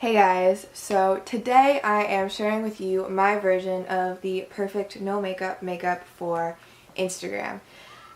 Hey guys, so today I am sharing with you my version of the perfect no makeup for Instagram.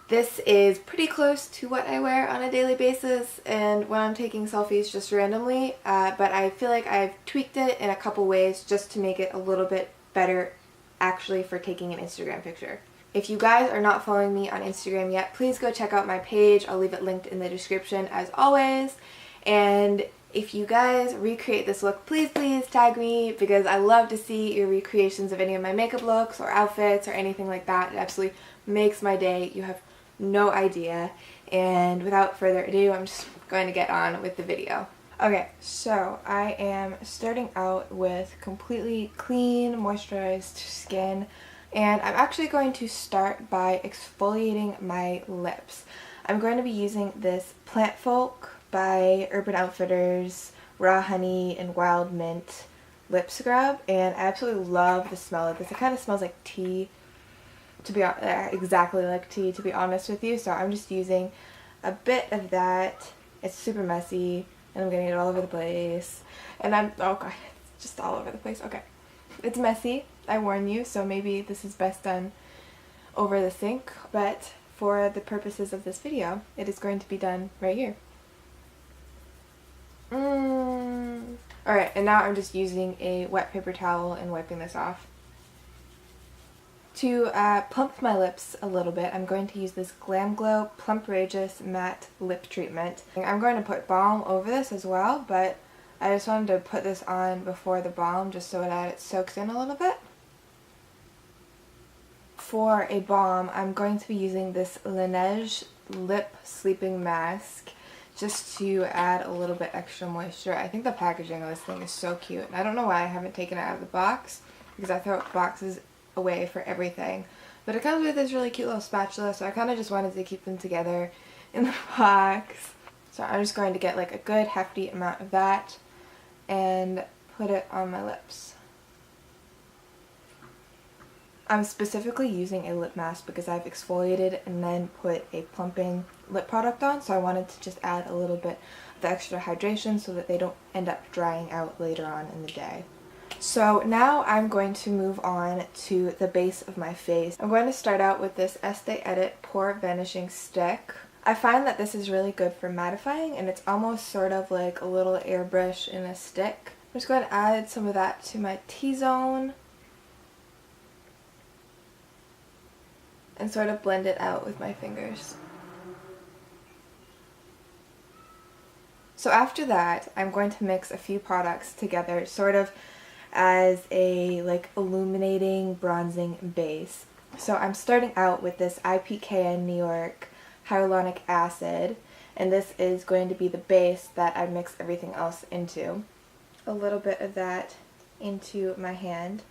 This is pretty close to what I wear on a daily basis and when I'm taking selfies just randomly, but I feel like I've tweaked it in a couple ways just to make it a little bit better actually for taking an Instagram picture. If you guys are not following me on Instagram yet, please go check out my page. I'll leave it linked in the description as always. And if you guys recreate this look, please tag me because I love to see your recreations of any of my makeup looks or outfits or anything like that. It absolutely makes my day. You have no idea. And without further ado, I'm just going to get on with the video. Okay, so I am starting out with completely clean, moisturized skin. And I'm actually going to start by exfoliating my lips. I'm going to be using this Plant Folk by Urban Outfitters Raw Honey and Wild Mint lip scrub, and I absolutely love the smell of this. It kind of smells like tea, to be exactly like tea, to be honest with you. So I'm just using a bit of that. It's super messy, and I'm getting it all over the place. And oh god, it's just all over the place. Okay, it's messy, I warn you. So maybe this is best done over the sink, but for the purposes of this video, it is going to be done right here. Alright, and now I'm just using a wet paper towel and wiping this off. To plump my lips a little bit, I'm going to use this Glam Glow Plumprageous Matte Lip Treatment. I'm going to put balm over this as well, but I just wanted to put this on before the balm just so that it soaks in a little bit. For a balm, I'm going to be using this Laneige Lip Sleeping Mask just to add a little bit extra moisture. I think the packaging of this thing is so cute. And I don't know why I haven't taken it out of the box because I throw boxes away for everything. But it comes with this really cute little spatula, so I kind of just wanted to keep them together in the box. So I'm just going to get like a good hefty amount of that and put it on my lips. I'm specifically using a lip mask because I've exfoliated and then put a plumping lip product on, so I wanted to just add a little bit of the extra hydration so that they don't end up drying out later on in the day. So now I'm going to move on to the base of my face. I'm going to start out with this Estee Edit Pore Vanishing Stick. I find that this is really good for mattifying, and it's almost sort of like a little airbrush in a stick. I'm just going to add some of that to my T-zone and sort of blend it out with my fingers. So after that, I'm going to mix a few products together sort of as a like illuminating bronzing base. So I'm starting out with this IPKN New York Hyaluronic Acid, and this is going to be the base that I mix everything else into. A little bit of that into my hand.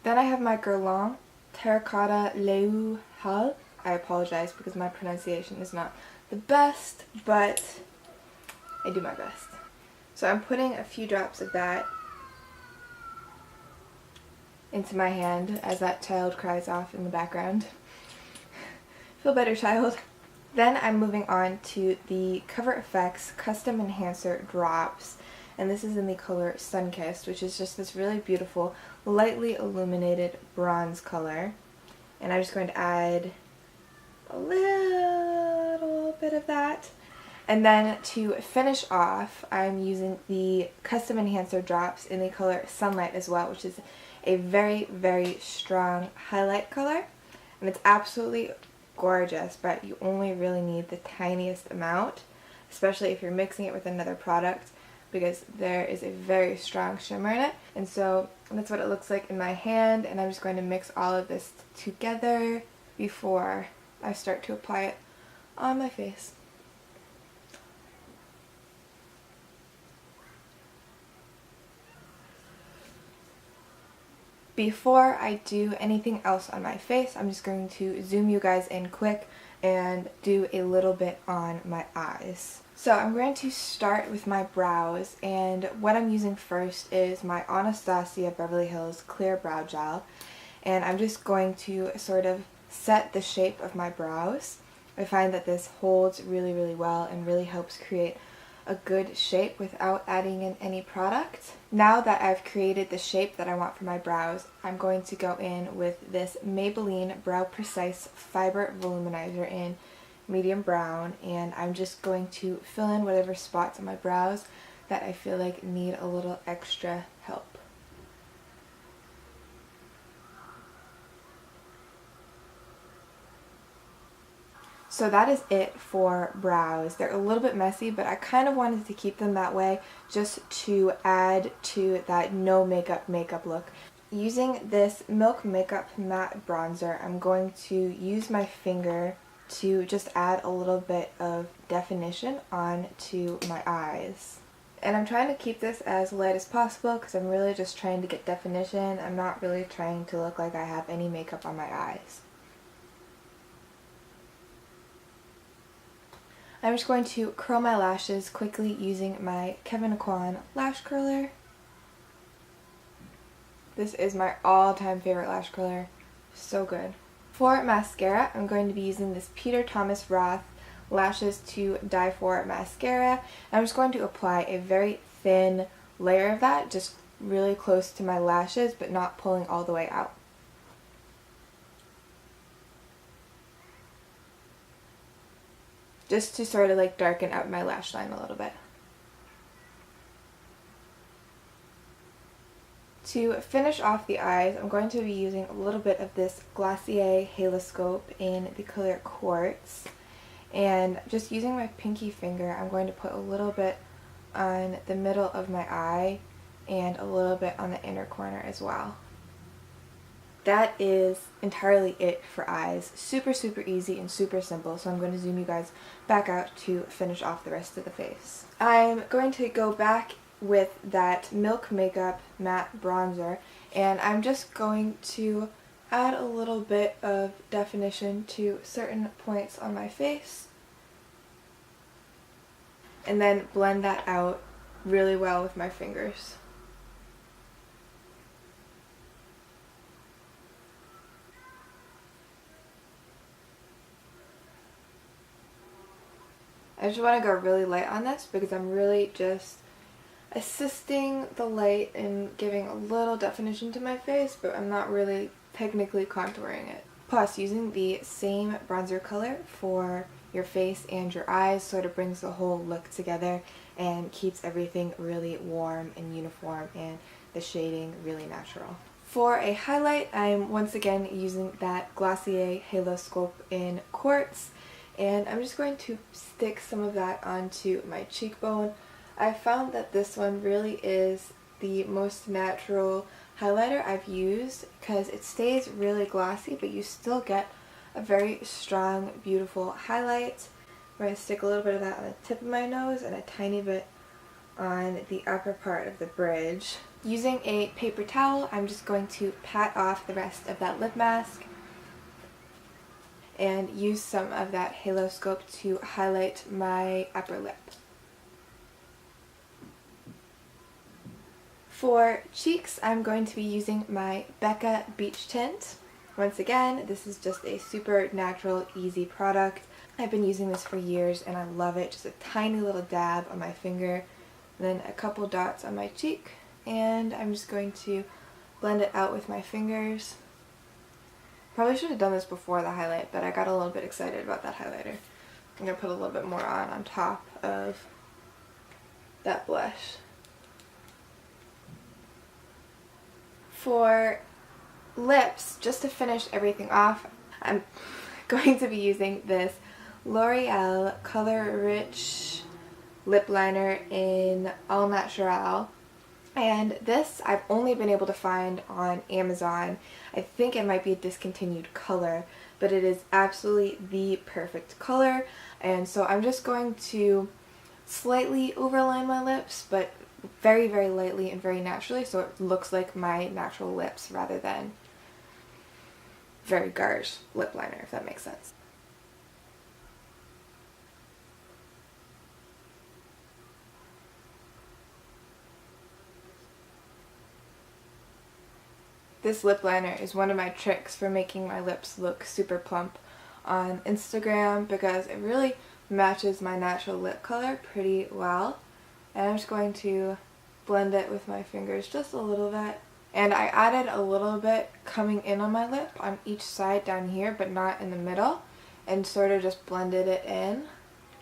Then I have my Guerlain Terracotta Leu Hal. I apologize because my pronunciation is not the best, but I do my best. So I'm putting a few drops of that into my hand as that child cries off in the background. Feel better, child. Then I'm moving on to the Cover FX Custom Enhancer Drops, and this is in the color Sunkissed, which is just this really beautiful, lightly illuminated bronze color. And I'm just going to add a little bit of that. And then to finish off, I'm using the Custom Enhancer Drops in the color Sunlight as well, which is a very, very strong highlight color. And it's absolutely gorgeous, but you only really need the tiniest amount, especially if you're mixing it with another product, because there is a very strong shimmer in it. And so that's what it looks like in my hand, and I'm just going to mix all of this together before I start to apply it on my face. Before I do anything else on my face, I'm just going to zoom you guys in quick and do a little bit on my eyes. So I'm going to start with my brows, and what I'm using first is my Anastasia Beverly Hills Clear Brow Gel, and I'm just going to sort of set the shape of my brows. I find that this holds really, really well and really helps create a good shape without adding in any product. Now that I've created the shape that I want for my brows, I'm going to go in with this Maybelline Brow Precise Fiber Voluminizer in medium brown, and I'm just going to fill in whatever spots on my brows that I feel like need a little extra help. So that is it for brows. They're a little bit messy, but I kind of wanted to keep them that way just to add to that no makeup look. Using this Milk Makeup Matte Bronzer, I'm going to use my finger to just add a little bit of definition onto my eyes. And I'm trying to keep this as light as possible because I'm really just trying to get definition. I'm not really trying to look like I have any makeup on my eyes. I'm just going to curl my lashes quickly using my Kevyn Aucoin lash curler. This is my all-time favorite lash curler. So good. For mascara, I'm going to be using this Peter Thomas Roth Lashes to Die For mascara. I'm just going to apply a very thin layer of that, just really close to my lashes, but not pulling all the way out. Just to sort of like darken out my lash line a little bit. To finish off the eyes, I'm going to be using a little bit of this Glossier Haloscope in the color Quartz. And just using my pinky finger, I'm going to put a little bit on the middle of my eye and a little bit on the inner corner as well. That is entirely it for eyes. Super, super easy and super simple, so I'm going to zoom you guys back out to finish off the rest of the face. I'm going to go back with that Milk Makeup Matte Bronzer, and I'm just going to add a little bit of definition to certain points on my face, and then blend that out really well with my fingers. I just want to go really light on this because I'm really just assisting the light and giving a little definition to my face, but I'm not really technically contouring it. Plus, using the same bronzer color for your face and your eyes sort of brings the whole look together and keeps everything really warm and uniform and the shading really natural. For a highlight, I'm once again using that Glossier Haloscope in Quartz, and I'm just going to stick some of that onto my cheekbone. I found that this one really is the most natural highlighter I've used because it stays really glossy, but you still get a very strong, beautiful highlight. I'm going to stick a little bit of that on the tip of my nose and a tiny bit on the upper part of the bridge. Using a paper towel, I'm just going to pat off the rest of that lip mask and use some of that Haloscope to highlight my upper lip. For cheeks, I'm going to be using my Becca Beach Tint. Once again, this is just a super natural, easy product. I've been using this for years and I love it. Just a tiny little dab on my finger, and then a couple dots on my cheek, and I'm just going to blend it out with my fingers. Probably should have done this before the highlight, but I got a little bit excited about that highlighter. I'm going to put a little bit more on top of that blush. For lips, just to finish everything off, I'm going to be using this L'Oreal Color Rich lip liner in All Natural. And this I've only been able to find on Amazon. I think it might be a discontinued color, but it is absolutely the perfect color. And so I'm just going to slightly overline my lips, but very, very lightly and very naturally, so it looks like my natural lips rather than very garish lip liner, if that makes sense. This lip liner is one of my tricks for making my lips look super plump on Instagram because it really matches my natural lip color pretty well. And I'm just going to blend it with my fingers just a little bit. And I added a little bit coming in on my lip on each side down here, but not in the middle, and sort of just blended it in.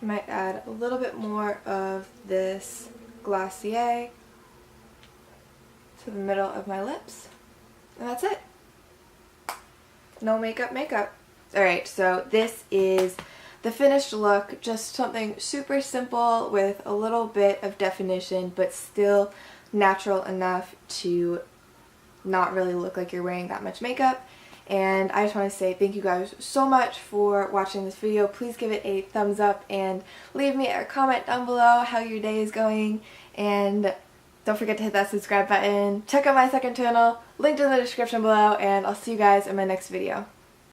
I might add a little bit more of this Glossier to the middle of my lips. And that's it. No makeup makeup. Alright, so this is the finished look. Just something super simple with a little bit of definition, but still natural enough to not really look like you're wearing that much makeup. And I just want to say thank you guys so much for watching this video. Please give it a thumbs up and leave me a comment down below how your day is going. And don't forget to hit that subscribe button. Check out my second channel, linked in the description below, and I'll see you guys in my next video.